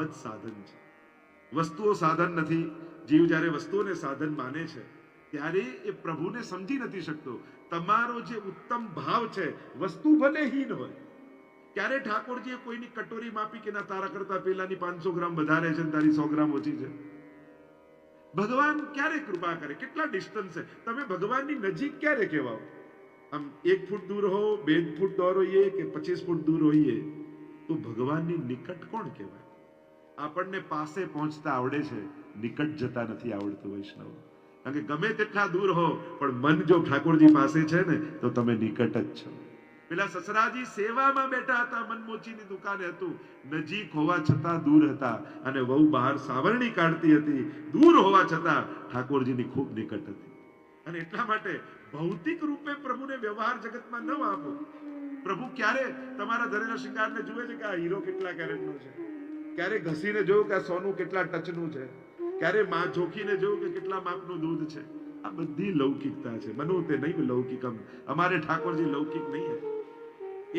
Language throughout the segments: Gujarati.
ભાવ જ સાધન છે. વસ્તુઓ સાધન નથી. જીવ જ્યારે વસ્તુઓને સાધન માને છે ત્યારે એ પ્રભુને સમજી નથી શકતો. તમારો જે ઉત્તમ ભાવ છે, વસ્તુ ભલે હીન હોય, ક્યારે ઠાકોરજીએ કોઈની કટોરી માપી કે ના તારા કરતા પેલાની 500 ગ્રામ વધારે છે તારી 100 ગ્રામ ઓછી છે? ભગવાન ક્યારે કૃપા કરે? કેટલા ડિસ્ટન્સ છે? તમે ભગવાનની નજીક ક્યારે કહેવાઓ? આમ 1 ફૂટ દૂર હો, 2 ફૂટ દૂર હોઈએ કે 25 ફૂટ દૂર હોઈએ તો ભગવાનની નિકટ કોણ કહેવાય? આપણને પાસે પહોંચતા આવડે છે, નિકટ જતા નથી આવડતું વૈષ્ણવ. કારણ કે ગમે તેટલા દૂર હો પણ મન જો ઠાકોરજી પાસે છે ને તો તમે નિકટ જ છો. પેલા સસરાજી સેવામાં બેઠા હતા, મનમોચીની દુકાને હતું, નજીક હોવા છતાં દૂર હતા, અને વહુ બહાર સાવરણી કાઢતી હતી, દૂર હોવા છતાં ઠાકોરજીની ખૂબ નિકટ હતી. અને એટલા માટે ભૌતિક રૂપે પ્રભુને વ્યવહાર જગતમાં ન આપો. પ્રભુ ક્યારે તમારા ધરેલા શિંગારને જુએ છે કે આ હીરો કેટલા કેરેટનો છે? ક્યારે ઘસીને જોયું કે આ સોનું કેટલા ટચનું છે? ક્યારે માં જોખીને જોયું કે કેટલા માપનું દૂધ છે? આ બધી લૌકિકતા છે. મનુ તે નહીં લૌકિકમ. અમારે ઠાકોરજી લૌકિક નહીં.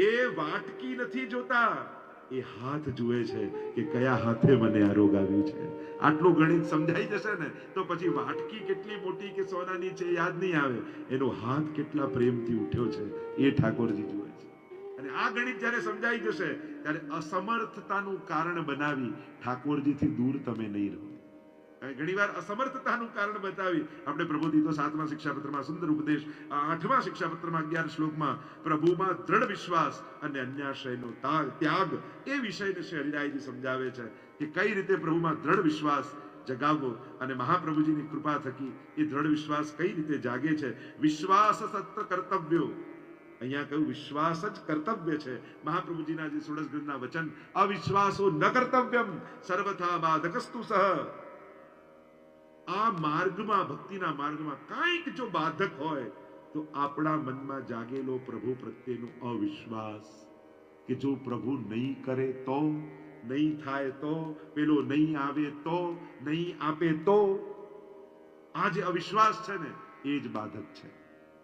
એ વાટકી નથી જોતા, એ હાથ જુએ છે કે કયા હાથે મને આ રોગ આવ્યું છે. આટલું ગણિત સમજાઈ જશે ને તો પછી વાટકી કેટલી મોટી કે સોનાની છે યાદ નહીં આવે. એનો હાથ કેટલા પ્રેમથી ઉઠ્યો છે એ ઠાકોરજી જુએ છે. અને આ ગણિત જ્યારે સમજાઈ જશે ત્યારે અસમર્થતાનું કારણ બનાવી ઠાકોરજીથી દૂર તમે નહીં રહો. ઘણીવાર અસમર્થતાનું કારણ બતાવી આપણે પ્રભુથી તો 7મા શિક્ષાપત્રમાં સુંદર ઉપદેશ, 8મા શિક્ષાપત્રમાં 11 શ્લોકમાં પ્રભુમાં દ્રઢ વિશ્વાસ અને અન્યાશ્રયનો ત્યાગ એ વિષયને શ્રી હરિરાયજી સમજાવે છે કે કઈ રીતે પ્રભુમાં દ્રઢ વિશ્વાસ જગાવવો અને મહાપ્રભુજીની કૃપા થકી એ દ્રઢ વિશ્વાસ કઈ રીતે જાગે છે. વિશ્વાસ સત્ય કર્તવ્યો, અહીંયા કહ્યું વિશ્વાસ જ કર્તવ્ય છે. મહાપ્રભુજીના જે 16 ગ્રંથના વચન, અવિશ્વાસો ન કર્તવ્યમ સર્વથા બાધકસ્તુ સહ. આ માર્ગમાં, ભક્તિના માર્ગમાં કાંઈક જો બાધક હોય તો આપણા મનમાં જાગેલો પ્રભુ પ્રત્યેનો અવિશ્વાસ, કે જો પ્રભુ નહીં કરે તો, નહીં થાય તો, પેલો નહીં આવે તો, નહીં આપે તો, આ જે અવિશ્વાસ છે ને એ જ બાધક છે.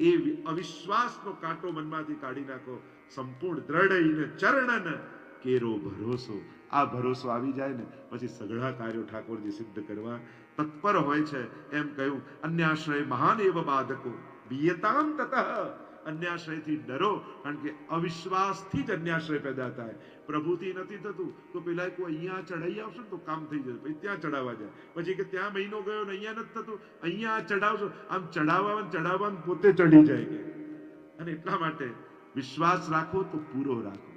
એ અવિશ્વાસનો કાંટો મનમાંથી કાઢી નાખો. સંપૂર્ણ દ્રઢ ચરણન કેરો ભરોસો. આ ભરોસો આવી જાય ને પછી સઘળા કાર્યો ઠાકોરજી સિદ્ધ કરવા તત્પર હોય છે. એમ કહ્યું અન્યાશ્રય મહાન એવ બાધકો વિયતામ તતઃ. અન્યાશ્રયથી ડરો, કારણ કે અવિશ્વાસથી જ અન્યાશ્રય પેદા થાય. પ્રભુથી નથી થતું તો પેલા કોઈ અહીંયા ચડાઈ આવશે ને તો કામ થઈ જશે, પછી ત્યાં ચડાવવા જાય, પછી કે ત્યાં મહિનો ગયો ને અહીંયા નથી થતું, અહીંયા ચડાવશો. આમ ચડાવવાનું પોતે ચડી જાય કે. અને એટલા માટે વિશ્વાસ રાખો તો પૂરો રાખો.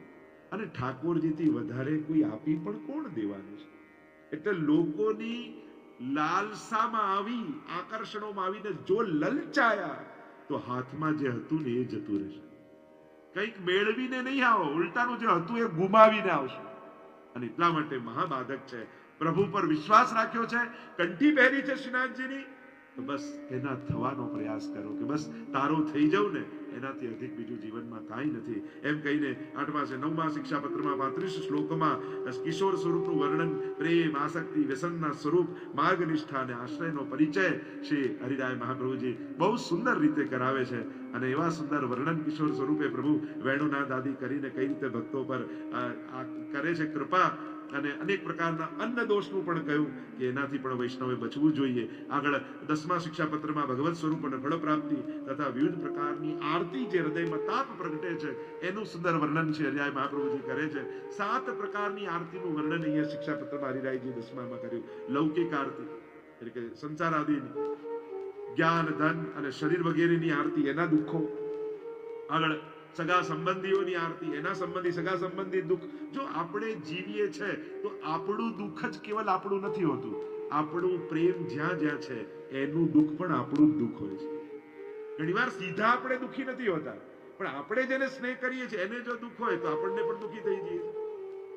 અને ઠાકોરજીથી વધારે કોઈ આપી પણ કોણ દેવાનું છે? એટલે લોકોની લાલસામાં આવી, આકર્ષણોમાં આવીને જો લલચાયા તો હાથમાં જે હતું ને એ જતું રહેશે. કંઈક મેળવીને નહીં આવો, ઉલટાનું જે હતું એ ગુમાવીને આવશો. અને એટલા માટે મહાબાધક છે. પ્રભુ પર વિશ્વાસ રાખ્યો છે, કંઠી પહેરી છે શ્રીનાથજીની, તો બસ એના થવાનો પ્રયાસ કરો કે બસ તારો થઈ જાઉં ને, એનાથી અધિક બીજું જીવનમાં કાંઈ નથી. એમ કહીને 8મા છે 9મા શિક્ષાપત્રમાં 35 શ્લોકમાં કિશોર સ્વરૂપનું વર્ણન, પ્રેમ, આસક્તિ, વ્યસનના સ્વરૂપ, માર્ગનિષ્ઠા અને આશ્રયનો પરિચય શ્રી હરિરાય મહાપ્રભુજી બહુ સુંદર રીતે કરાવે છે. અને એવા સુંદર વર્ણન કિશોર સ્વરૂપે પ્રભુ વેણુનાદ આદિ કરીને કઈ રીતે ભક્તો પર કરે છે કૃપા. અને અનેક પ્રકારના અન્ન દોષનું પણ કહ્યું કે એનાથી પણ વૈષ્ણવે બચવું જોઈએ. આગળ 10મા શિક્ષાપત્રમાં ભગવત સ્વરૂપ અને ફળ પ્રાપ્તિ તથા વિવિધ પ્રકારની આરતી જે હૃદયમાં તાપ પ્રગટે છે એનું સુંદર વર્ણન છે હરિરાય મહાપ્રભુજી કરે છે. 7 પ્રકારની આરતીનું વર્ણન અહીંયા શિક્ષાપત્રમાં હરિરાયજી 10મામાં કર્યું. લૌકિક આરતી એટલે કે સંસાર આદિની, જ્ઞાન, ધન અને શરીર વગેરેની આરતી, એના દુઃખો. આગળ સગા સંબંધીઓની આરતી, એના સંબંધી સગા સંબંધી દુઃખ. જો આપણે જીવીએ છે તો આપણું દુઃખ જ કેવલ આપણું નથી હોતું, આપણું પ્રેમ જ્યાં જ્યાં છે એનું દુઃખ પણ આપણું જ દુઃખ હોય છે. ઘણીવાર સીધા આપણે દુઃખી નથી હોતા, પણ આપણે જેને સ્નેહ કરીએ છીએ એને જો દુઃખ હોય તો આપણને પણ દુઃખી થઈ જઈએ.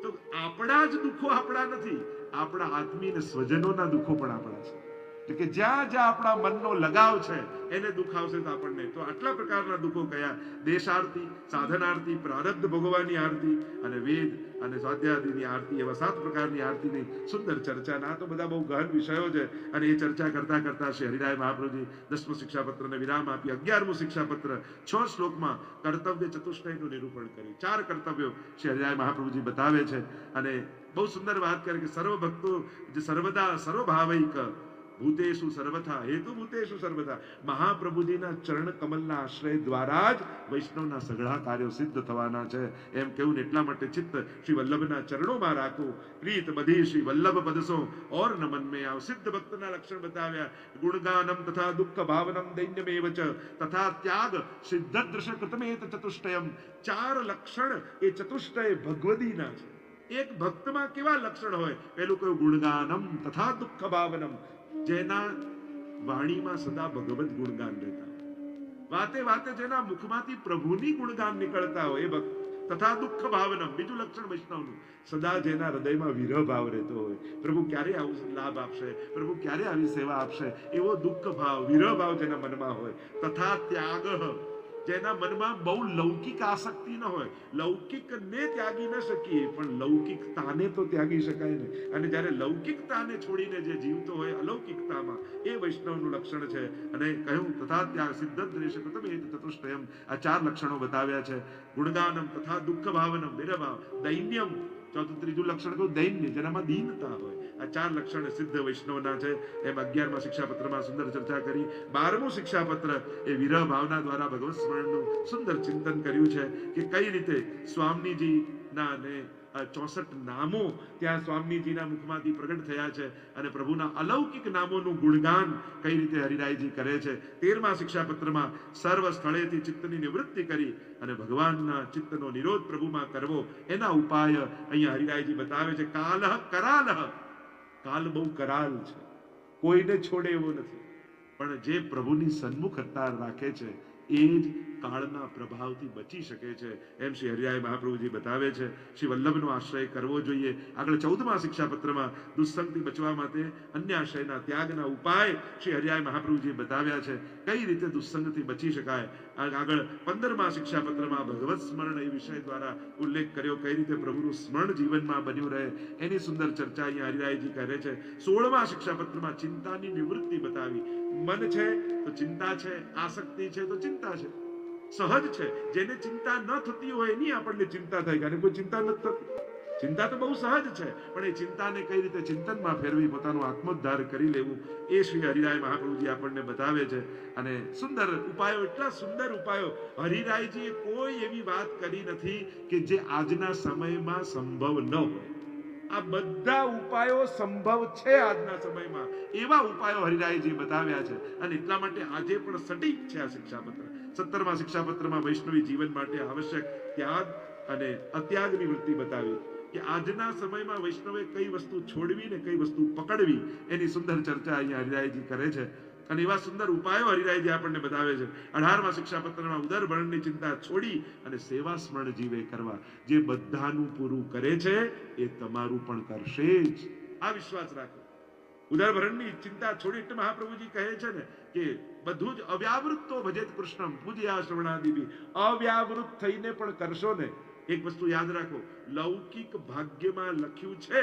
તો આપણા જ દુઃખો આપણા નથી, આપણા આત્મી અને સ્વજનોના દુઃખો પણ આપણા છે. કે જ્યાં જ્યાં આપણા મનનો લગાવ છે એને દુઃખ આવશે તો આપણને તો આટલા પ્રકારના દુઃખો કયા? દેશાર્થી, સાધનાર્થી, પ્રારબ્ધ ભોગવાની આરતી અને વેદ અને સ્વાધ્યાયની આરતી, એવા 7 પ્રકારની આરતીની સુંદર ચર્ચા. આ તો બધા બહુ ગહન વિષયો છે અને એ ચર્ચા કરતા કરતા શ્રી હરિરાય મહાપ્રભુજી 10મું શિક્ષાપત્રને વિરામ આપી 11મું શિક્ષાપત્ર 6 શ્લોકમાં કર્તવ્ય ચતુષ્ટયનું નિરૂપણ કર્યું. 4 કર્તવ્યો શ્રી હરિરાય મહાપ્રભુજી બતાવે છે અને બહુ સુંદર વાત કરે કે સર્વ ભક્તો જે સર્વદા સર્વભાવૈક ભૂતેષુ સર્વથા હેતુ ભૂતેષુ સર્વથા, મહાપ્રભુજીના ચરણ કમલના આશ્રય દ્વારા જ વૈષ્ણવના સઘળા કાર્યો સિદ્ધ થવાના છે એમ કેવું ને એટલા માટે ચિત્ત શ્રી વલ્લભના ચરણોમાં રાખવું. પ્રીત બધી શ્રી વલ્લભ પદસો ઓર નમન મેં આવ. સિદ્ધ ભક્તના લક્ષણ બતાવ્યા. ગુણગાનમ તથા દુઃખ ભાવનમ દૈન્યમેવ ચ તથા ત્યાગ સિદ્ધદ્રશ કૃતમેત ચતુષ્ટયમ. 4 લક્ષણ એ ચતુષ્ટય ભગવદીના છે. એક ભક્તમાં કેવા લક્ષણ હોય? પેલું કયું? ગુણગાનમ તથા દુઃખ ભાવનમ, જેના વાણીમાં સદા ભગવત ગુણગાન રહેતા હોય, વાતે વાતે જેના મુખમાંથી પ્રભુની ગુણગાન નીકળતા હોય એ ભક્ત. તથા દુઃખ ભાવનમ, બીજું લક્ષણ વૈષ્ણવનું, સદા જેના હૃદયમાં વિરહ ભાવ રહેતો હોય, પ્રભુ ક્યારે આવું લાભ આપશે, પ્રભુ ક્યારે આવી સેવા આપશે, એવો દુઃખ ભાવ, વિરહ ભાવ જેના મનમાં હોય. તથા ત્યાગ, જેના મનમાં બહુ લૌકિક આસક્તિ ન હોય. લૌકિકને ત્યાગી ન શકીએ પણ લૌકિકતાને તો ત્યાગી શકાય ને. અને જ્યારે લૌકિકતાને છોડીને જે જીવતો હોય અલૌકિકતામાં, એ વૈષ્ણવનું લક્ષણ છે. અને કહ્યું તથા ત્યાગ સિદ્ધદ્રેશ કૃતમેત ચતુષ્ટયમ. આ 4 લક્ષણો બતાવ્યા છે. ગુણગાનમ તથા દુઃખ ભાવનમ વિરભાવ, દૈન્યમ, ત્રીજું લક્ષણ કહ્યું દૈન્ય, જેનામાં દીનતા હોય. આ 4 લક્ષણ સિદ્ધ વૈષ્ણવના છે. એમ 11મા શિક્ષાપત્રમાં સુંદર ચર્ચા કરી. 12મું શિક્ષાપત્ર એ વિરહ ભાવના દ્વારા ભગવત સ્મરણનું સુંદર ચિંતન કર્યું છે કે કઈ રીતે સ્વામીજીના ને 64 નામો ત્યાં સ્વામીજીના મુખમાંથી પ્રગટ થયા છે અને પ્રભુના અલૌકિક નામોનું ગુણગાન કઈ રીતે હરિરાયજી કરે છે. 13મા શિક્ષાપત્રમાં સર્વ સ્થળેથી ચિત્તની નિવૃત્તિ કરી અને ભગવાનના ચિત્તનો નિરોધ પ્રભુમાં કરવો, એના ઉપાય અહીંયા હરિરાયજી બતાવે છે. કાલહ કરાલહ, કાલ બહુ કરાલ છે, કોઈને છોડે એવો નથી, પણ જે પ્રભુની સન્મુખ અવતાર રાખે છે એ જ કાળના પ્રભાવથી બચી શકે છે એમ શ્રી હરિરાય મહાપ્રભુજી બતાવે છે. શ્રી વલ્લભનો આશ્રય કરવો જોઈએ. આગળ 14મા શિક્ષાપત્રમાં દુસ્સંગથી બચવા માટે અન્ય આશ્રયના ત્યાગના ઉપાય શ્રી હરિરાય મહાપ્રભુજી બતાવ્યા છે, કઈ રીતે દુસ્સંગથી બચી શકાય. આગળ 15મા શિક્ષાપત્રમાં ભગવત સ્મરણ એ વિષય દ્વારા ઉલ્લેખ કર્યો, કઈ રીતે પ્રભુનું સ્મરણ જીવનમાં બન્યું રહે એની સુંદર ચર્ચા અહીંયા હરિરાયજી કરે છે. 16મા શિક્ષાપત્રમાં ચિંતાની નિવૃત્તિ બતાવી. મન છે તો ચિંતા છે, આસક્તિ છે તો ચિંતા છે, સહજ છે. જેને ચિંતા ન થતી હોય એની આપણને ચિંતા થાય, કારણ કોઈ ચિંતા નથી થતી. ચિંતા તો બહુ સહજ છે, પણ એ ચિંતાને કઈ રીતે ચિંતનમાં ફેરવી પોતાનો આત્મોદ્ધાર કરી લેવું એ શ્રી હરિરાય મહાપ્રભુજી આપણને બતાવે છે. અને સુંદર ઉપાયો, એટલા સુંદર ઉપાયો. હરિરાયજીએ કોઈ એવી વાત કરી નથી કે જે આજના સમયમાં સંભવ ન હોય. આ બધા ઉપાયો સંભવ છે આજના સમયમાં, એવા ઉપાયો હરિરાયજી બતાવ્યા છે. અને એટલા માટે આજે પણ સટીક છે આ શિક્ષાપત્ર. 17મા શિક્ષાપત્રમાં વૈષ્ણવી જીવન માટે આવશ્યક ત્યાગ અને અત્યાગની વૃત્તિ બતાવી કે આજના સમયમાં વૈષ્ણવે કઈ વસ્તુ છોડવી ને કઈ વસ્તુ પકડવી એની સુંદર ચર્ચા અહીંયા હરિરાયજી કરે છે. અને એવા સુંદર ઉપાયો હરિરાયજી આપણને બતાવે છે. 18મા શિક્ષાપત્રમાં ઉદર ભરણની ચિંતા છોડી અને સેવા સ્મરણ જીવે કરવા. જે બધાનું પૂરું કરે છે એ તમારું પણ કરશે જ, આ વિશ્વાસ રાખો. ઉદરભરણની ચિંતા છોડી એટલે મહાપ્રભુજી કહે છે ને કે બધું જ અવ્યાવૃત્તો ભજેત કૃષ્ણમ પૂજ્યા શ્રવણાદિભી. અવ્યાવૃત થઈને પણ કરશો ને. એક વસ્તુ યાદ રાખો, લૌકિક ભાગ્યમાં લખ્યું છે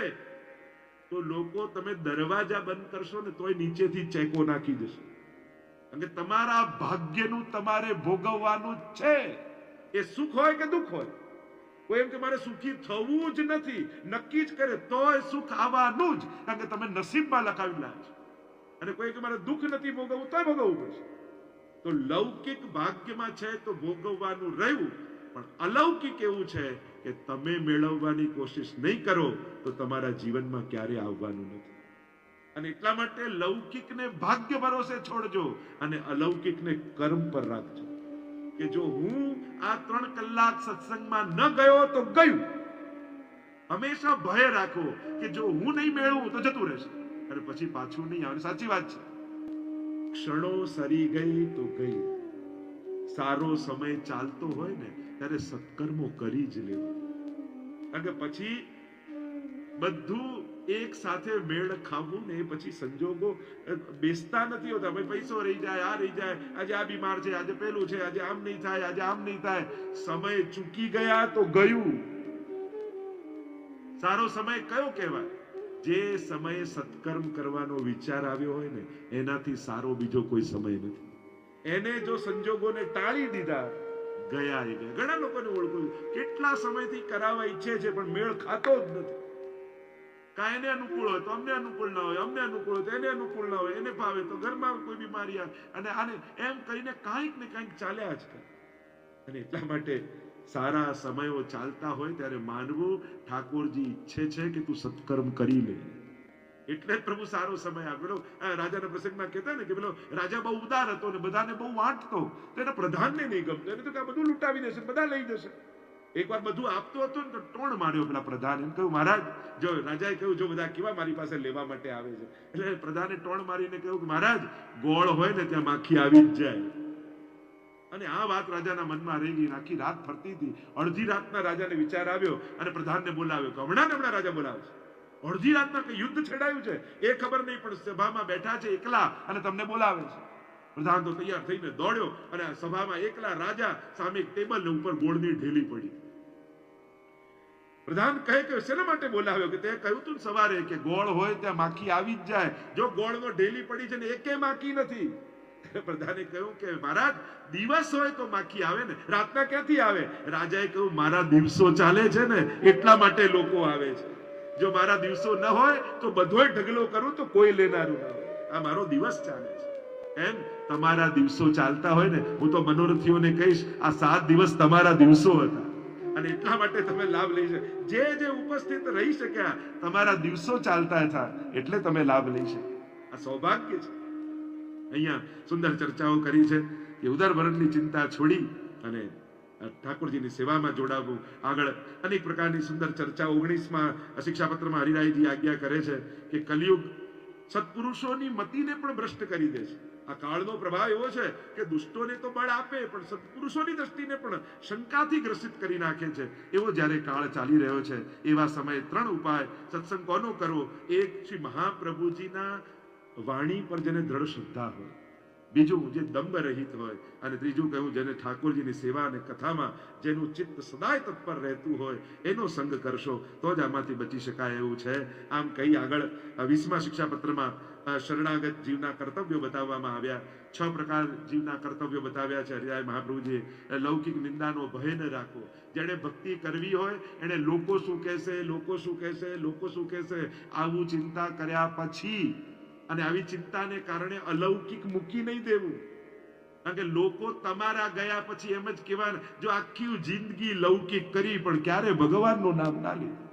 તો લોકો તમે દરવાજા બંધ કરશો ને તોય નીચેથી ચેકો નાખી જશે, કારણ કે તમારા ભાગ્યનું તમારે ભોગવવાનું જ છે. એ સુખ હોય કે દુઃખ હોય. કોઈ એમ કે મારે સુખી થવું જ નથી, નક્કી જ કરે તોય સુખ આવવાનું જ, કારણ કે તમે નસીબમાં લખાવેલા છે. અને કોઈ કે મારે દુઃખ નથી ભોગવવું તોય ભોગવવું પડશે. તો લૌકિક ભાગ્યમાં છે તો ભોગવવાનું રહ્યું, પણ અલૌકિક એવું છે કે તમે મેળવવાની કોશિશ નહીં કરો તો તમારા જીવનમાં ક્યારે આવવાનું નથી. અને એટલા માટે લૌકિકને ભાગ્ય ભરોસે છોડજો અને અલૌકિકને કર્મ પર રાખજો. કે જો હું આ 3 કલાક સત્સંગમાં ન ગયો તો ગયું. હંમેશા ભય રાખો કે જો હું નહીં મેળવું તો જતું રહેશે અને પછી પાછું નહીં આવે. સાચી વાત છે, ક્ષણો સરી ગઈ તો ગઈ. સારો સમય ચાલતો હોય ને ત્યારે સત્કર્મો કરી જ લેવું, કારણ કે પછી બધું એક સાથે મેળ ખાવું ને પછી સંજોગો બેસતા નથી હોતા. ભાઈ પૈસો રહી જાય, આ રહી જાય, આજે આ બીમાર છે, આજે પેલું છે, આજે આમ નહીં થાય, આજે આમ નહીં થાય. સમય ચૂકી ગયા તો ગયું. સારો સમય કયો કહેવાય? જે સમયે સત્કર્મ કરવાનો વિચાર આવ્યો હોય ને એનાથી સારો બીજો કોઈ સમય નથી. એને જો સંજોગોને ટાળી દીધા, ગયા એ ગયા. ઘણા લોકોને ઓળખું, કેટલા સમયથી કરાવવા ઈચ્છે છે પણ મેળ ખાતો જ નથી. કાંઈ એને અનુકૂળ હોય તો અમને અનુકૂળ ના હોય, અમને અનુકૂળ હોય તો એને અનુકૂળ ના હોય, એને ભાવે તો ઘરમાં કોઈ બીમારી આવે, અને આને એમ કહીને કાંઈક ને કાંઈક ચાલ્યા જ કરે. અને એટલા માટે સારા સમયો ચાલતા હોય ત્યારે માનવું, ઠાકોરજી ઈચ્છે છે કે તું સત્કર્મ કરી લે. એટલે જ પ્રભુ સારો સમય આપેલો. રાજાના પ્રસંગમાં કહેતા ને કે પેલો રાજા બહુ ઉદાર હતો ને બધાને બહુ વાંટતો, તો એના પ્રધાનને નહીં ગમતો. એને તો કે બધું લૂંટાવી દેશે, બધા લઈ જશે. એકવાર બધું આપતો હતો ને તો ટોણ માર્યો પેલા પ્રધાન. એમ કહ્યું, મહારાજ, જો રાજાએ કહ્યું, જો બધા કેવા મારી પાસે લેવા માટે આવે છે. એટલે પ્રધાને ટોણ મારીને કહ્યું કે મહારાજ, ગોળ હોય ને ત્યાં માખી આવી જ જાય. અને આ વાત રાજાના મનમાં રહી ગઈ. આખી રાત ફરતી હતી. અડધી રાતના રાજાને વિચાર આવ્યો અને પ્રધાનને બોલાવ્યો કે હમણાં રાજા બોલાવે છે. અડધી રાતના કઈ યુદ્ધ છેડાયું છે એ ખબર નહીં, પણ સભામાં બેઠા છે એકલા અને તમને બોલાવે છે. પ્રધાન તો તૈયાર થઈને દોડ્યો અને સભામાં એકલા રાજા સામે એક ટેબલ ઉપર ગોળની ઢેલી પડી. પ્રધાન કહે કે શેના માટે બોલાવ્યો? કે તે કહ્યું તું સવારે કે ગોળ હોય ત્યાં માખી આવી જ જાય. જો ગોળનો ઢેલી પડી છે ને એકે માખી નથી. પ્રધાને કહ્યું કે મહારાજ, દિવસ હોય તો માખી આવે ને, રાતના ક્યાંથી આવે? રાજાએ કહ્યું, મારા દિવસો ચાલે છે ને એટલા માટે લોકો આવે છે. જો મારા દિવસો ન હોય તો બધોય ઢગલો કરું તો કોઈ લેનારું ના હોય. આ મારો દિવસ ચાલે છે. એમ તમારા દિવસો ચાલતા હોય ને, હું તો મનોરથીઓને કહીશ, આ 7 દિવસ તમારા દિવસો હતા અને એટલા માટે તમે લાભ લઈ શકો. જે ઉપસ્થિત રહી શક્યા, તમારા દિવસો ચાલતા હતા એટલે તમે લાભ લઈ શક્યા. આ સૌભાગ્ય છે. અહીંયા સુંદર ચર્ચાઓ કરી છે કે ઉદરભરણની ચિંતા છોડી અને ઠાકોરજીની સેવામાં જોડાવવું. આગળ અનેક પ્રકારની સુંદર ચર્ચાઓ 19માં શિક્ષાપત્રમાં હરિરાયજી આજ્ઞા કરે છે કે કલિયુગ સત્પુરુષોની મતિને પણ ભ્રષ્ટ કરી દે છે. આ કાળનો પ્રભાવ એવો છે કે દુષ્ટોને તો બળ આપે પણ સત્પુરુષોની દ્રષ્ટિને પણ શંકાથી ગ્રસિત કરી નાખે છે. એવો જ્યારે કાળ ચાલી રહ્યો છે, એવા સમયે 3 ઉપાય સત્સંગ કોનો કરવો? એક, શ્રી મહાપ્રભુજીના વાણી પર જેને દ્રઢ શ્રદ્ધા હોય. બીજું, જે દંભ રહિત હોય. અને ત્રીજું કહ્યું, જેને ઠાકોરજીની સેવા અને કથામાં જેનું ચિત્ત સદાય તત્પર રહેતું હોય, એનો સંગ કરશો તો જ આમાંથી બચી શકાય એવું છે. આમ કહી આગળ 20મા શિક્ષાપત્રમાં શરણાગત જીવના કર્તવ્યો બતાવવામાં આવ્યા. 6 પ્રકાર જીવના કર્તવ્યો બતાવ્યા છે હરિરાય મહાપ્રભુજીએ. લૌકિક નિંદાનો ભય ન રાખવો. જેણે ભક્તિ કરવી હોય એને લોકો શું કહેશે, લોકો શું કહેશે, લોકો શું કહેશે, આવું ચિંતા કર્યા પછી, અને આવી ચિંતાને કારણે અલૌકિક મૂકી નહીં દેવું. કારણ કે લોકો તમારા ગયા પછી એમ જ કહેવાય, જો આખી જિંદગી લૌકિક કરી પણ ક્યારે ભગવાનનું નામ ના લીધું,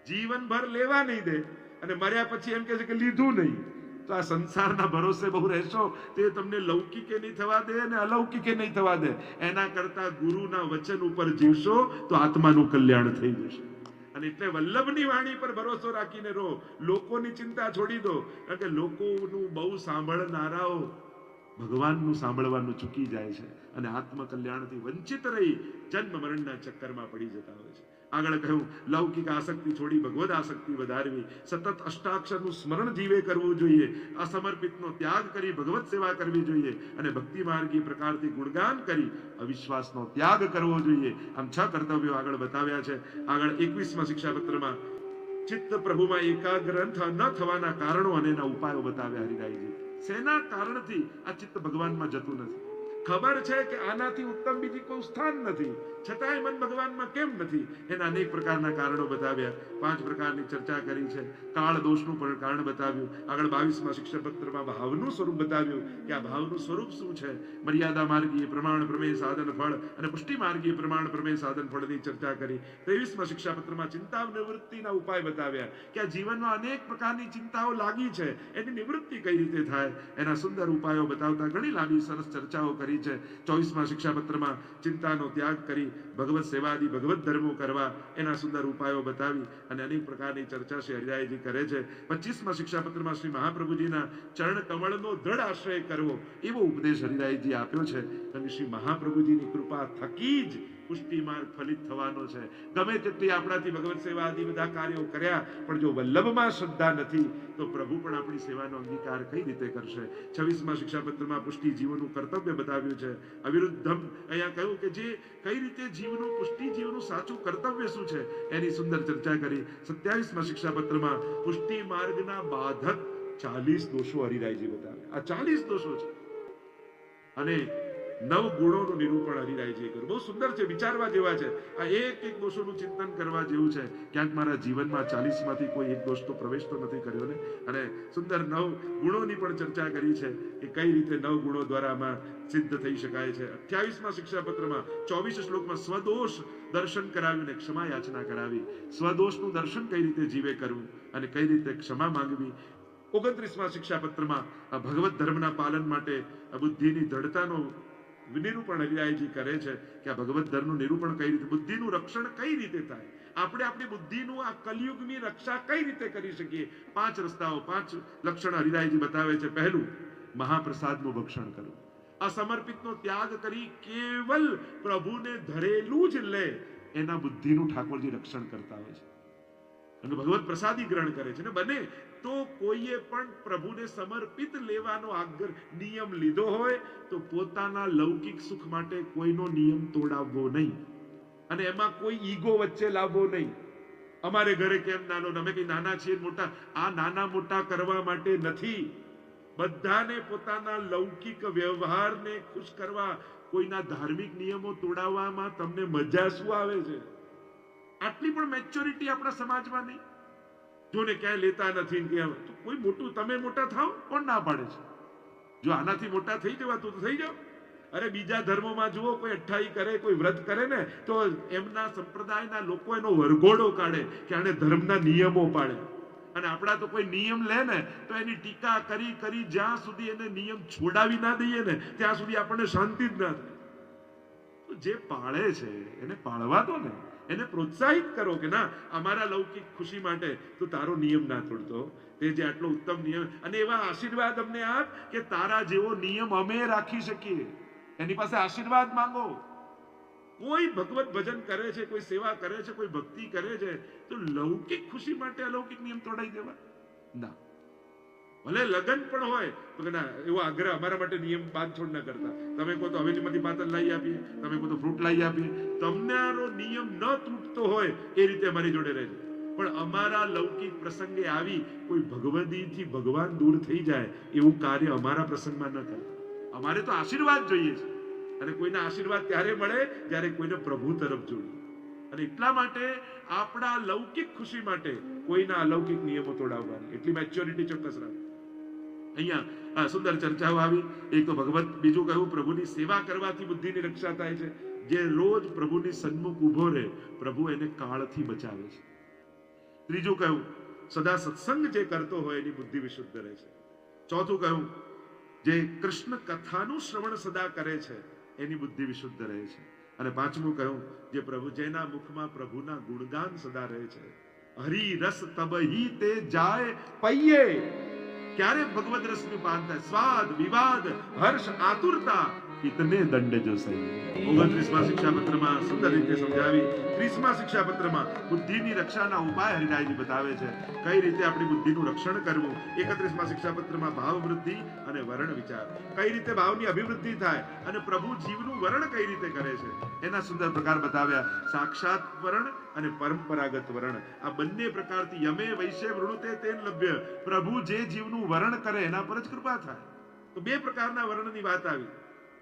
જીવનભર લેવા નહીં દે અને મર્યા પછી એમ કહે છે કે લીધું નહીં, તો આ સંસારના ભરોસે બહુ રહેશો તે તમને લૌકિકે નહીં થવા દે અને અલૌકિકે નહીં થવા દે. એના કરતા ગુરુના વચન ઉપર જીવશો તો આત્માનું કલ્યાણ થઈ જશે. અને એટલે વલ્લભની વાણી પર ભરોસો રાખીને રહો. લોકોની ચિંતા છોડી દો. કારણ કે લોકોનું બહુ સાંભળનારાઓ ભગવાનનું સાંભળવાનું ચૂકી જાય છે અને આત્મકલ્યાણથી વંચિત રહી જન્મ મરણના ચક્કરમાં પડી જતા હોય છે. આગળ કહ્યું, લૌકિક આસક્તિ છોડી ભગવદ આસક્તિ વધારવી. સતત અષ્ટાક્ષરનું સ્મરણ જીવે કરવું જોઈએ. અસમર્પિતનો ત્યાગ કરી ભગવત સેવા કરવી જોઈએ અને ભક્તિ માર્ગી પ્રકારથી ગુણગાન કરી અવિશ્વાસનો ત્યાગ કરવો જોઈએ. આમ 6 કર્તવ્યો આગળ બતાવ્યા છે. આગળ 21મા શિક્ષાપત્રમાં ચિત્ત પ્રભુમાં એકાગ્ર ન થવાના કારણો અને એના ઉપાયો બતાવ્યા હરિરાયજી. શેના કારણથી આ ચિત્ત ભગવાનમાં જતું નથી? ખબર છે કે આનાથી ઉત્તમ બીજી કોઈ સ્થાન નથી, છતાંય મન ભગવાનમાં કેમ નથી? એના અનેક પ્રકારના કારણો બતાવ્યા. 5 પ્રકારની ચર્ચા કરી છે. કાળ દોષનું પણ કારણ બતાવ્યું. આગળ 22મા શિક્ષાપત્રમાં ભાવનું સ્વરૂપ બતાવ્યું કે આ ભાવનું સ્વરૂપ શું છે. મર્યાદા માર્ગીય પ્રમાણ પ્રમેય સાધન ફળ અને પુષ્ટિ માર્ગીય પ્રમાણ પ્રમેય સાધન ફળની ચર્ચા કરી. 23મા શિક્ષાપત્રમાં ચિંતા નિવૃત્તિના ઉપાય બતાવ્યા કે આ જીવનમાં અનેક પ્રકારની ચિંતાઓ લાગી છે, એની નિવૃત્તિ કઈ રીતે થાય, એના સુંદર ઉપાયો બતાવતા ઘણી લાંબી સરસ ચર્ચાઓ કરી છે. 24મા શિક્ષાપત્રમાં ચિંતાનો ત્યાગ કરી ભગવત સેવાદી ભગવત ધર્મો કરવા એના સુંદર ઉપાયો બતાવી અને અનેક પ્રકારની ચર્ચા શ્રી હરિરાયજી કરે છે. 25મા શિક્ષાપત્રમાં શ્રી મહાપ્રભુજીના ચરણ કમળનો દ્રઢ આશ્રય કરવો એવો ઉપદેશ હરિરાયજી આપ્યો છે. અને શ્રી મહાપ્રભુજીની કૃપા થકી જ પુષ્ટિ માર્ગ ફલિત થવાનો છે. ગમે તેટલી આપણાથી ભગવત સેવા આદિ બધા કાર્યો કર્યા, પણ જો વલ્લભમાં શ્રદ્ધા નથી તો પ્રભુ પણ આપણી સેવાનો અંગીકાર કઈ રીતે કરશે? 26મા શિક્ષાપત્રમાં પુષ્ટિ જીવનું કર્તવ્ય બતાવ્યું છે. અવિરુદ્ધમ અહીંયા કહ્યું કે જે કઈ રીતે જીવનું પુષ્ટિ જીવનું સાચું કર્તવ્ય શું છે એની સુંદર ચર્ચા કરી. 27મા શિક્ષાપત્રમાં પુષ્ટિ માર્ગના બાધક 40 દોષો હરિરાયજી બતાવે. આ 40 દોષો છે અને 9 ગુણોનું નિરૂપણ હરિરાયજી કર્યું. બહુ સુંદર છે, વિચારવા જેવા છે. આ એક એક દોષોનું ચિંતન કરવા જેવું છે. ક્યાંક મારા જીવનમાં 40 માંથી કોઈ એક દોષ તો પ્રવેશ તો નથી કર્યો ને. અને સુંદર 9 ગુણોની પણ ચર્ચા કરી છે કે કઈ રીતે 9 ગુણો દ્વારા આમાં સિદ્ધ થઈ શકાય છે. 28મા શિક્ષાપત્રમાં 24 શ્લોકમાં સ્વદોષ દર્શન કરાવ્યું ને ક્ષમા યાચના કરાવી. સ્વદોષનું દર્શન કઈ રીતે જીવે કરવું અને કઈ રીતે ક્ષમા માંગવી. 29મા શિક્ષાપત્રમાં ભગવત ધર્મના પાલન માટે બુદ્ધિની દ્રઢતાનો નિરૂપણ હરિરાયજી કરે છે કે આ ભગવત ધર્મનું નિરૂપણ કઈ રીતે, બુદ્ધિનું રક્ષણ કઈ રીતે થાય, આપણે આપણી બુદ્ધિનું આ કલિયુગની રક્ષા કઈ રીતે કરી શકીએ. 5 રસ્તાઓ, 5 લક્ષણ હરિરાયજી બતાવે છે. પહેલું, મહાપ્રસાદનું ભક્ષણ કરવું. અસમર્પિતનો ત્યાગ કરી કેવલ પ્રભુને ધરેલું જ લે એના બુદ્ધિનું ઠાકોરજી રક્ષણ કરતા હોય છે અને ભગવત પ્રસાદી ગ્રહણ કરે છે. ને બને તો કોઈએ પણ પ્રભુને સમર્પિત લેવાનો આગ્રહ નિયમ લીધો હોય તો પોતાના લૌકિક સુખ માટે કોઈનો નિયમ તોડાવવો નહીં અને એમાં કોઈ ઈગો વચ્ચે લાવવો નહીં. અમારે ઘરે કેમ નાનો, અમે કઈ નાના છીએ મોટા, આ નાના મોટા કરવા માટે નથી. બધાને પોતાના લૌકિક વ્યવહારને ખુશ કરવા, કોઈના ધાર્મિક નિયમો તોડાવવામાં તમને મજા શું આવે છે? આટલી પણ મેચ્યોરિટી આપણા સમાજમાં નહીં. જોને ક્યાંય લેતા નથી કે કોઈ મોટું, તમે મોટા થાવ, કોણ ના પાડે છે? જો આનાથી મોટા થઈ જવા તો થઈ જાવ. અરે બીજા ધર્મોમાં જુઓ, કોઈ અઠ્ઠાઈ કરે, કોઈ વ્રત કરે ને તો એમના સંપ્રદાયના લોકો એનો વરઘોડો કાઢે કે આને ધર્મના નિયમો પાડે. અને આપણા તો કોઈ નિયમ લે ને તો એની ટીકા કરી કરી જ્યાં સુધી એને નિયમ છોડાવી ના દઈએ ને ત્યાં સુધી આપણને શાંતિ જ ના થાય. જે પાળે છે એને પાળવા દો ને, એને પ્રોત્સાહિત કરો કે ના, અમારા લૌકિક ખુશી માટે તું તારો નિયમ ના તોડતો, તે જે આટલો ઉત્તમ નિયમ, અને એવા આશીર્વાદ અમને આપ કે તારા જેવો નિયમ અમે રાખી શકીએ. એની પાસે આશીર્વાદ માંગો. કોઈ ભગવત ભજન કરે છે, કોઈ સેવા કરે છે, કોઈ ભક્તિ કરે છે તો લૌકિક ખુશી માટે અલૌકિક નિયમ તોડાઈ દેવા ના. ભલે લગન પણ હોય તો કે ના, એવો આગ્રહ અમારા માટે નિયમ બાંધછોડ ના કરતા. તમે કહો તો હવેલીમાંથી પાતળ લાવી આપીએ, તમે કહો તો ફ્રૂટ લાવી આપીએ. તમારો નિયમ ન તૂટતો હોય એ રીતે અમારી જોડે રહેજો. પણ અમારા લૌકિક પ્રસંગે આવી કોઈ ભગવદીથી ભગવાન દૂર થઈ જાય એવું કાર્ય અમારા પ્રસંગમાં ન કરતા. અમારે તો આશીર્વાદ જોઈએ છે અને કોઈના આશીર્વાદ ત્યારે મળે જ્યારે કોઈને પ્રભુ તરફ જોડે. અને એટલા માટે આપણા લૌકિક ખુશી માટે કોઈના અલૌકિક નિયમો તોડાવવાની એટલી મેચ્યોરિટી ચોક્કસ રાખો. અહીંયા સુંદર ચર્ચાઓ આવી. એક તો ભગવત, બીજું કહ્યું પ્રભુની સેવા કરવાથી બુદ્ધિની રક્ષા થાય છે. જે રોજ પ્રભુની સન્મુખ ઉભો રહે પ્રભુ એને કાળથી બચાવે છે. ત્રીજું કહ્યું સદા સત્સંગ જે કરતો હોય એની બુદ્ધિ વિશુદ્ધ રહે છે. ચોથું કહ્યું જે કૃષ્ણ કથાનું શ્રવણ સદા કરે છે એની બુદ્ધિ વિશુદ્ધ રહે છે. અને પાંચમું કહ્યું જે પ્રભુ, જેના મુખમાં પ્રભુના ગુણગાન સદા રહે છે. હરિ રસ તબહી તે જાય પૈયે. ક્યારે ભગવદ રસનું પાન થાય? સ્વાદ, વિવાદ, હર્ષ, આતુરતા, કિતને દંડ જો સહી. 29મા શિક્ષાપત્રમાં સુંદર રીતે સમજાવી. 30મા શિક્ષાપત્રમાં બુદ્ધિની રક્ષાના ઉપાય હરિરાયજી બતાવે છે, કઈ રીતે આપણી બુદ્ધિનું રક્ષણ કરવું. 31મા શિક્ષાપત્રમાં ભાવ વૃદ્ધિ અને વર્ણ વિચાર, કઈ રીતે ભાવની અભિવૃદ્ધિ થાય અને પ્રભુ જીવનું વર્ણ કઈ રીતે કરે છે એના સુંદર પ્રકાર બતાવ્યા. સાક્ષાત વર્ણ અને પરંપરાગત વર્ણ, આ બંને પ્રકારથી યમે વૈશ્ય વૃણુતે તેન લભ્ય. પ્રભુ જે જીવનું વર્ણ કરે એના પર જ કૃપા થાય. તો બે પ્રકારના વર્ણની વાત આવી,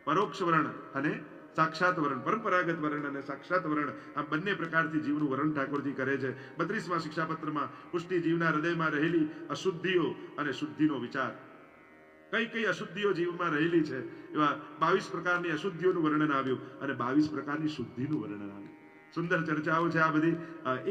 પરોક્ષ વર્ણ અને સાક્ષાત વર્ણ. પરંપરાગત વર્ણ અને સાક્ષાત વર્ણ, આ બંને પ્રકારથી જીવનું વર્ણન ઠાકોરજી કરે છે. 32મા શિક્ષાપત્રમાં પુષ્ટિ જીવના હૃદયમાં રહેલી અશુદ્ધિઓ અને શુદ્ધિનો વિચાર, કઈ કઈ અશુદ્ધિઓ જીવમાં રહેલી છે એવા 22 પ્રકારની અશુદ્ધિઓનું વર્ણન આવ્યું અને 22 પ્રકારની શુદ્ધિનું વર્ણન આવ્યું. સુંદર ચર્ચાઓ છે આ બધી.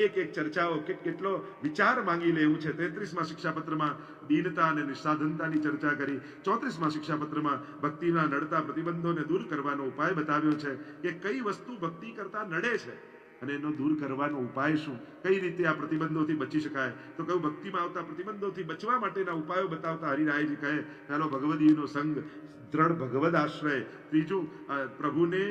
એક એક ચર્ચાઓ કેટલો વિચાર માંગી લે એવું છે. 33મા શિક્ષાપત્રમાં દીનતા અને નિસ્સાધનતાની ચર્ચા કરી. 34મા શિક્ષાપત્રમાં ભક્તિના નડતા પ્રતિબંધોને દૂર કરવાનો ઉપાય બતાવ્યો છે કે કઈ વસ્તુ ભક્તિ કરતા નડે છે અને એનો દૂર કરવાનો ઉપાય શું, કઈ રીતે આ પ્રતિબંધોથી બચી શકાય. તો કયું ભક્તિમાં આવતા પ્રતિબંધોથી બચવા માટેના ઉપાયો બતાવતા હરિરાયજી કહે ચાલો ભગવદીનો સંગ, દ્રઢ ભગવદ આશ્રય. ત્રીજું પ્રભુને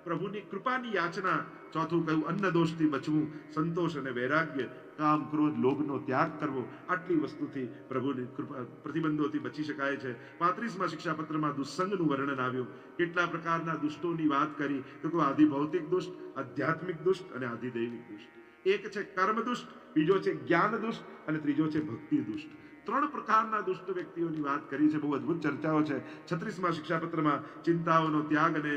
પ્રભુની કૃપાની યાચના. ચોથું કહ્યું અન્ન દોષથી બચવું, સંતોષ અને વૈરાગ્ય, કામ ક્રોધ લોભનો ત્યાગ કરવો. આટલી વસ્તુથી પ્રભુની કૃપા પ્રતિબંધોથી બચી શકાય છે. 35મા શિક્ષાપત્રમાં દુસ્સંગનું વર્ણન આવ્યું. કેટલા પ્રકારના દુષ્ટોની વાત કરી તો આદિ ભૌતિક દુષ્ટ, આધ્યાત્મિક દુષ્ટ અને આદિ દૈવિક દુષ્ટ. એક છે કર્મ દુષ્ટ, બીજો છે જ્ઞાન દુષ્ટ અને ત્રીજો છે ભક્તિ દુષ્ટ. 3 પ્રકારના દુષ્ટ વ્યક્તિઓની વાત કરી છે. બહુ અદ્ભુત ચર્ચાઓ છે. 36મા શિક્ષાપત્રમાં ચિંતાઓનો ત્યાગ અને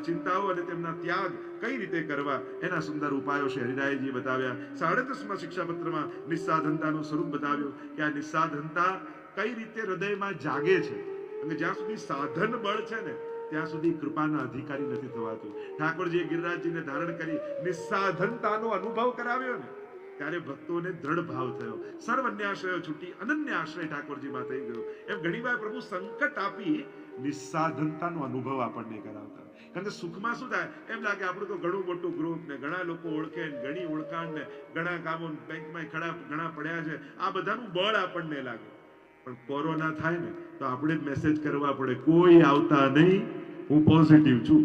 ચિંતાઓ અને તેમના ત્યાગ કઈ રીતે કરવા એના સુંદર ઉપાયો શ્રી હરિરાયજી બતાવ્યા. 37મા શિક્ષાપત્રમાં નિસ્સાધનતાનું સ્વરૂપ બતાવ્યું કે આ નિસ્સાધનતા કઈ રીતે હૃદયમાં જાગે છે. અને જ્યાં સુધી સાધન બળ છે ને ત્યાં સુધી કૃપાના અધિકારી નથી થવાતું. ઠાકોરજીએ ગિરિરાજજીને ધારણ કરી નિસ્સાધનતાનો અનુભવ કરાવ્યો ને ત્યારે ભક્તોને દ્રઢ ભાવ થયો. સર્વ અન્યાશ્રયો છૂટી અનન્ય આશ્રય ઠાકોરજીમાં થઈ ગયો. એમ ઘણીવાર પ્રભુ સંકટ આપી નિસ્સાધનતાનો અનુભવ આપણને કરાવતા. કારણ કે સુખમાં શું થાય એમ લાગે આપણું તો ઘણું મોટું ગ્રુપ ને ઘણા લોકો ઓળખે ને ઘણી ઓળખાણ ને ઘણા કામો બેંકમાં ઘણા પડ્યા છે. આ બધાનું બળ આપણને લાગે. પણ કોરોના થાય ને તો આપણે જ મેસેજ કરવા પડે, કોઈ આવતા નહીં, હું પોઝિટિવ છું.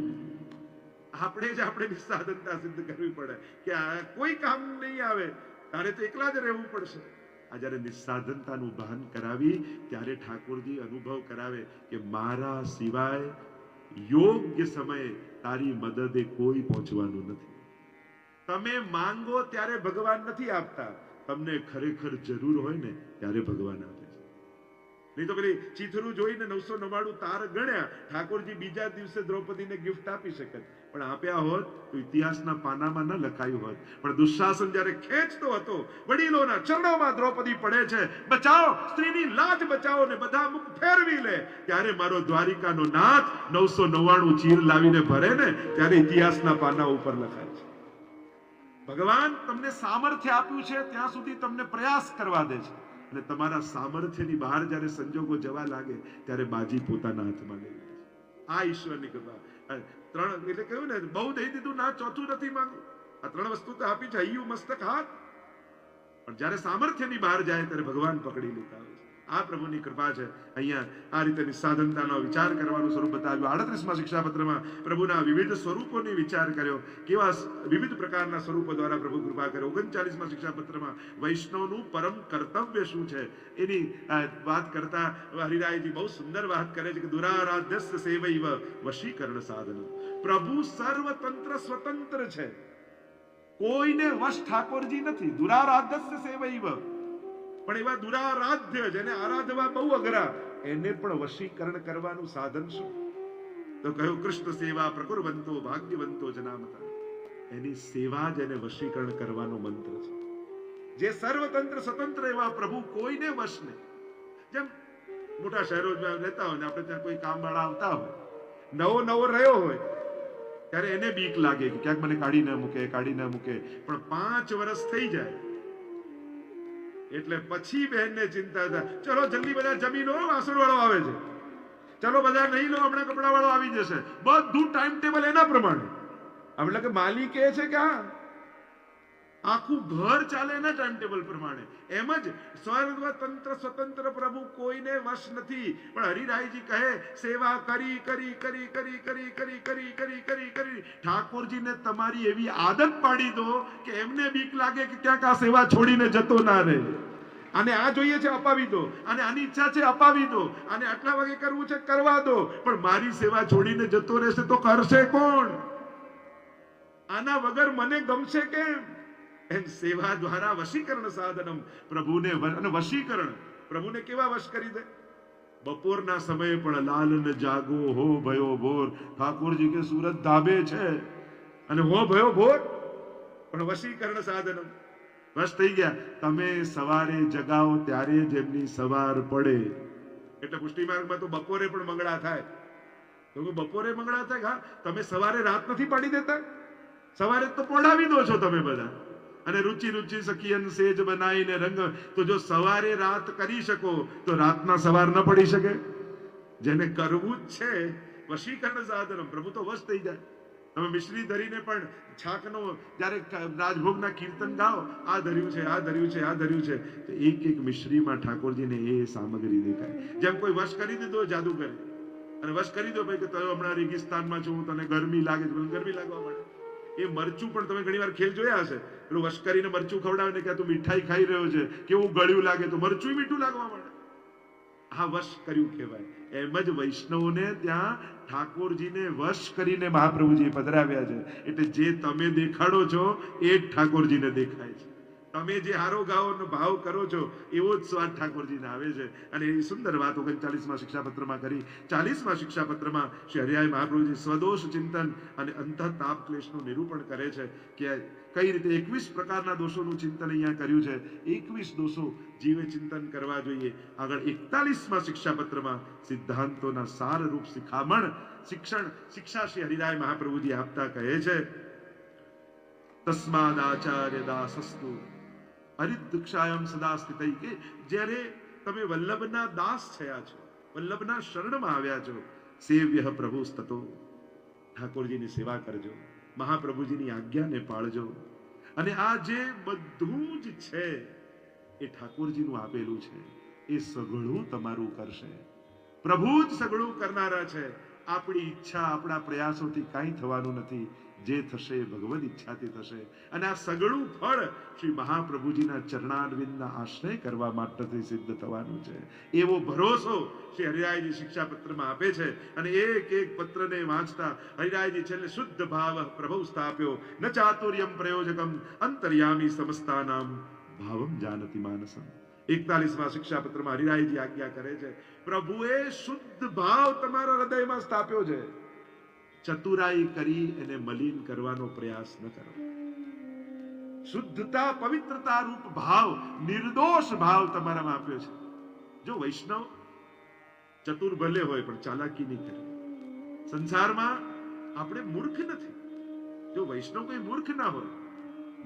આપણે જ આપણે નિસ્સાધનતા સિદ્ધ કરવી પડે કે આ કોઈ કામ નહીં આવે, તારે તો એકલા જ રહેવું પડશે. આ જયારે નિસ્સાધનતાનું ભાન કરાવી ત્યારે ઠાકોરજી અનુભવ કરાવે કે મારા સિવાય યોગ્ય સમયે તારી મદદે કોઈ પહોંચવાનું નથી. તમે માંગો ત્યારે ભગવાન નથી આપતા, તમને ખરેખર જરૂર હોય ને ત્યારે ભગવાન આપે છે. નહીં તો પેલી ચીથરું જોઈને 999 તાર ગણ્યા ઠાકોરજી બીજા દિવસે દ્રૌપદીને ગિફ્ટ આપી શકે, પણ આપ્યા હોત તો ઇતિહાસના પાનામાં ન લખાયું હોત. પણ દુશાસન જ્યારે ખેંચતો હતો, વડીલોના ચરણોમાં દ્રૌપદી પડે છે, બચાવો સ્ત્રીની લાજ બચાવો ને બધા મુખ ફેરવી લે, ત્યારે મારો દ્વારિકાનો નાથ 999 ચીર લાવીને ભરે ને ત્યારે ઇતિહાસના પાના ઉપર લખાય છે. ભગવાન તમને સામર્થ્ય આપ્યું છે ત્યાં સુધી તમને પ્રયાસ કરવા દે છે, અને તમારા સામર્થ્યની બહાર જ્યારે સંજોગો જવા લાગે ત્યારે બાજી પોતાના હાથમાં લઈ લે છે. આ ઈશ્વરની કૃપા. 3 એટલે કહ્યું ને બહુ દઈ દીધું ના, ચોથું નથી માંગવું. આ 3 વસ્તુ તો આપી છે, હૈયું મસ્તક હાથ. પણ જ્યારે સામર્થ્યની બહાર જાય ત્યારે ભગવાન પકડી લેતા હોય છે. આ પ્રભુની કૃપા છે. અહીંયા આ રીતે નિસ્સાધનતાનો વિચાર કરવાનું સ્વરૂપ બતાવ્યું. 38મા શિક્ષાપત્રમાં પ્રભુના વિવિધ સ્વરૂપોની વિચાર કર્યો, કેવા વિવિધ પ્રકારના સ્વરૂપો દ્વારા પ્રભુ કૃપા કરે. 39મા શિક્ષાપત્રમાં વૈષ્ણવનું પરમ કર્તવ્ય શું છે એની વાત કરતા હરિરાયજી બહુ સુંદર વાત કરે છે કે દુરારાધ્યસ્ય સેવૈવ વશીકરણ સાધન. પ્રભુ સર્વતંત્ર સ્વતંત્ર છે, કોઈને વશ ઠાકોરજી નથી. દુરારાધ્યસ્ય સેવૈવ, પણ એવા દુરારાધ્ય જેને આરાધવા બહુ અઘરા એને પણ વશીકરણ કરવાનું સાધન શું? તો કહ્યું કૃષ્ણ સેવા પ્રકુર્વંતો ભાગ્યવંતો જનામતા. એની સેવા જ એને વશીકરણ કરવાનો મંત્ર છે. જે સર્વતંત્ર સ્વતંત્ર એવા પ્રભુ કોઈને વશ નહીં. જેમ મોટા શહેરોમાં રહેતા હોય ને આપણે ત્યાં કોઈ કામવાળા આવતા હોય, નવો રહ્યો હોય ત્યારે એને બીક લાગે કે ક્યાંક મને કાઢી ન મૂકે. પણ 5 વર્ષ થઈ જાય એટલે પછી બહેનને ચિંતા થાય, ચલો જલ્દી બધા જમી લો, વાસણ વાળો આવે છે, ચલો બધા નહીં લો, હમણાં કપડા વાળો આવી જશે. બધું ટાઈમ ટેબલ એના પ્રમાણે. એટલે કે માલિક એ છે કે આખું ઘર ચાલે એના ટાઈમ ટેબલ પ્રમાણે. એમ જ સર્વતંત્ર સ્વતંત્ર પ્રભુ કોઈને વશ નથી. પણ હરિરાયજી કહે સેવા કરી કરી કરી કરી કરી કરી કરી કરી કરી કરી ઠાકોરજીને તમારી એવી આદત પાડી દો કે એમને બીક લાગે કે ક્યાંક આ સેવા છોડીને જતો ના રહે. આને આ જોઈએ છે અપાવી દો, આને આની ઈચ્છા છે અપાવી દો, આને આટલા વાગે કરવું છે કરવા દો, પણ મારી સેવા છોડીને જતો રહેશે તો કરશે કોણ? આના વગર મને ગમશે કેમ? એમ સેવા દ્વારા વશીકરણ સાધનમ. પ્રભુને અને વશીકરણ પ્રભુને કેવા વશ કરી દે? બપોરના સમયે પણ લાલન જાગો હો ભયો ભોર. ઠાકોરજી કે સુરત ધાબે છે અને હો ભયો ભોર, પણ વશીકરણ સાધનમ. વશ થઈ ગયા. તમે સવારે જગાઓ ત્યારે જ એમની સવાર પડે. એટલે પુષ્ટિ માર્ગમાં તો બપોરે પણ મંગળા થાય. તો બપોરે મંગળા થાય. હા, તમે સવારે રાત નથી પાડી દેતા? સવારે તો પોડાવી દો છો તમે બધા. અને રુચિ સખીયન સેજ બનાવીને રંગ. તો જો સવારે રાત કરી શકો તો રાતના સવાર ન પડી શકે? જેને કરવું જ છે વશીકરણ સાધન, પ્રભુ તો વશ થઈ જાય. તમે મિશ્રી ધરીને પણ છાકનો જ્યારે રાજભોગના કીર્તન ગાઓ, આ ધર્યું છે, આ ધર્યું છે, આ ધર્યું છે, તો એક મિશ્રીમાં ઠાકોરજીને એ સામગ્રી દેખાય. જેમ કોઈ વશ કરી દીધો જાદુગર, અને વશ કરી દો ભાઈ કે તમે હમણાં રેગિસ્તાનમાં છો, તને ગરમી લાગે છે, ગરમી લાગવા માંડે. એ મરચું પણ તમે ઘણી વાર ખેલ જોયા હશે, પેલું વશ કરીને મરચું ખવડાવે ને કે તું મીઠાઈ ખાઈ રહ્યો છે, કેવું ગળ્યું લાગે, તો મરચું મીઠું લાગવા માંડે. હા, વશ કર્યું કહેવાય. એમ જ વૈષ્ણવને ત્યાં ઠાકોરજીને વશ કરીને મહાપ્રભુજી પધરાવ્યા છે. એટલે જે તમે દેખાડો છો એ જ ઠાકોરજીને દેખાય છે. તમે જે હારો ગાવાનો ભાવ કરો છો એવો જ સ્વાદ ઠાકોરજીને આવે છે. અને એ સુંદર વાત 39મા શિક્ષાપત્રમાં કરી. 40મા શિક્ષાપત્રમાં શ્રી હરિરાય મહાપ્રભુજી સ્વદોષ ચિંતન અને અંતઃતાપ ક્લેશનું નિરૂપણ કરે છે કે કઈ રીતે 21 પ્રકારના દોષોનું ચિંતન અહીંયા કર્યું છે. 21 દોષો જીવે ચિંતન કરવા જોઈએ. આગળ 41મા શિક્ષાપત્રમાં સિદ્ધાંતોના સારરૂપ શિખામણ શિક્ષા શ્રી હરિરાય મહાપ્રભુજી આપતા કહે છે, તસ્માદ આચાર્ય દાસસ્તુ હરિદક્ષાયમ સદા સ્થિતૈ, કે જ્યારે તમે વલ્લભના દાસ થયા છો, વલ્લભના શરણમાં આવ્યા છો, સેવ્ય પ્રભુ સ્તતો, ઠાકોરજીની સેવા કરજો, મહાપ્રભુજીની આજ્ઞાને પાળજો. અને આ જે બધું જ છે એ ઠાકોરજીનું આપેલું છે, એ સઘળું તમારું કરશે. પ્રભુ જ સઘળું કરનારા છે. આપણી ઈચ્છા, આપણા પ્રયાસોથી કાંઈ થવાનું નથી. જે થશે ભગવદ ઈચ્છાથી થશે. અને આ સઘળું ફળ શ્રી મહાપ્રભુજીના ચરણારવિંદના આશ્રય કરવા માટેથી સિદ્ધ થવાનું છે. એવો ભરોસો શ્રી હરિરાયજી શિક્ષાપત્રમાં આપે છે. અને એક એક પત્રને વાંચતા હરિરાયજી છેલ્લે શુદ્ધ ભાવ પ્રભુ સ્થાપ્યો, ન ચાતુર્યમ પ્રયોજકમ અંતર્યામી સમસ્તાનામ ભાવમ જાનતિ માનસમ. 41મા શિક્ષાપત્રમાં હરિરાયજી આજ્ઞા કરે છે, પ્રભુએ શુદ્ધ ભાવ તમારા હૃદયમાં સ્થાપ્યો છે. ચતુરાઈ કરી એને મલિન કરવાનો પ્રયાસ ન કરો. શુદ્ધતા, પવિત્રતા રૂપ ભાવ, નિર્દોષ ભાવ તમારામાં આપ્યો છે. જો વૈષ્ણવ ચતુર ભલે હોય પણ ચાલાકી નહીં કરે. સંસારમાં આપણે મૂર્ખ નથી. જો વૈષ્ણવ કોઈ મૂર્ખ ના હોય,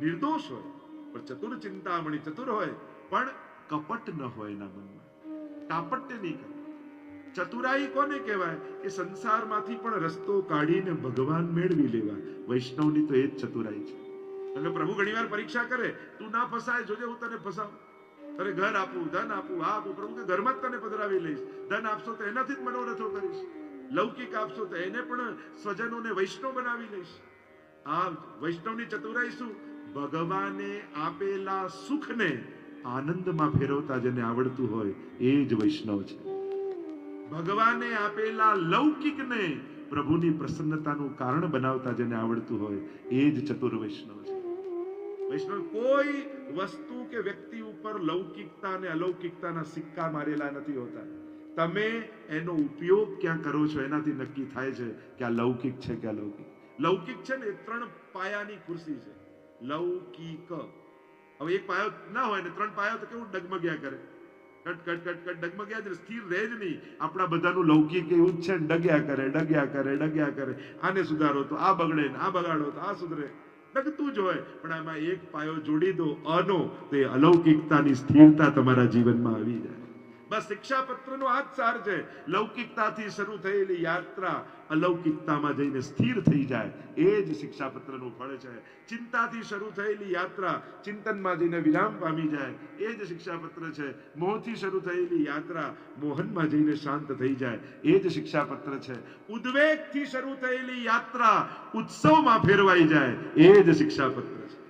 નિર્દોષ હોય, પણ ચતુર ચિંતામણી, ચતુર હોય પણ કપટ ન હોય એના મનમાં, કાપટ્ય નહીં કરે. ચતુરાઈ કોને કહેવાય? એ સંસારમાંથી પણ રસ્તો કાઢીને ભગવાન મેળવી લેવા. વૈષ્ણવની તો એ જ ચતુરાઈ છે. એટલે પ્રભુ ઘણીવાર પરીક્ષા કરે, તું ના ફસાય, જોજે હું તને ફસાવું. તને ઘર આપું, ધન આપું, આ આપું. પ્રભુ કે ઘરમાં જ તને પધરાવી લઈશ. ધન આપશો તો એનાથી જ મનોરથો કરીશ. લૌકિક આપશો તો એને પણ સ્વજનોને વૈષ્ણવ બનાવી લઈશ. આ વૈષ્ણવની ચતુરાઈ શું? ભગવાને આપેલા સુખને આનંદમાં ફેરવતા જેને આવડતું હોય એ જ વૈષ્ણવ છે. ભગવાને આપેલા લૌકિકને પ્રભુની પ્રસન્નતાનું કારણ બનાવતા જેને આવડતું હોય એ જ ચતુર વૈષ્ણવ છે. વૈષ્ણવ કોઈ વસ્તુ કે વ્યક્તિ ઉપર લૌકિકતા અને અલૌકિકતાના સિક્કા મારેલા નથી હોતા. તમે એનો ઉપયોગ ક્યાં કરો છો એનાથી નક્કી થાય છે કે આ લૌકિક છે કે અલૌકિક. લૌકિક છે ને એ 3 પાયાની ખુરશી છે. લૌકિક. હવે એક પાયો ના હોય ને 3 પાયો તો કેવું ડગમગ્યા કરે, કટ કટ કટ કટ ડગમગ્યા જ, સ્થિર રહે જ નહીં. આપણા બધાનું લૌકિક એવું જ છે ને, ડગ્યા કરે, ડગ્યા કરે, ડગ્યા કરે. આને સુધારો તો આ બગડે, ને આ બગાડો તો આ સુધરે, ડગતું જ હોય. પણ આમાં એક પાયો જોડી દો અનો, તો એ અલૌકિકતાની સ્થિરતા તમારા જીવનમાં આવી જાય. બસ શિક્ષાપત્રનો આ જ સાર છે. લૌકિકતાથી શરૂ થયેલી યાત્રા અલૌકિકતામાં જઈને સ્થિર થઈ જાય, એ જ શિક્ષાપત્રનું ફળ છે. ચિંતાથી શરૂ થયેલી યાત્રા ચિંતનમાં જઈને વિરામ પામી જાય, એ જ શિક્ષાપત્ર છે. મોહથી શરૂ થયેલી યાત્રા મોહનમાં જઈને શાંત થઈ જાય, એ જ શિક્ષાપત્ર છે. ઉદ્વેગથી શરૂ થયેલી યાત્રા ઉત્સવમાં ફેરવાઈ જાય, એ જ શિક્ષાપત્ર છે.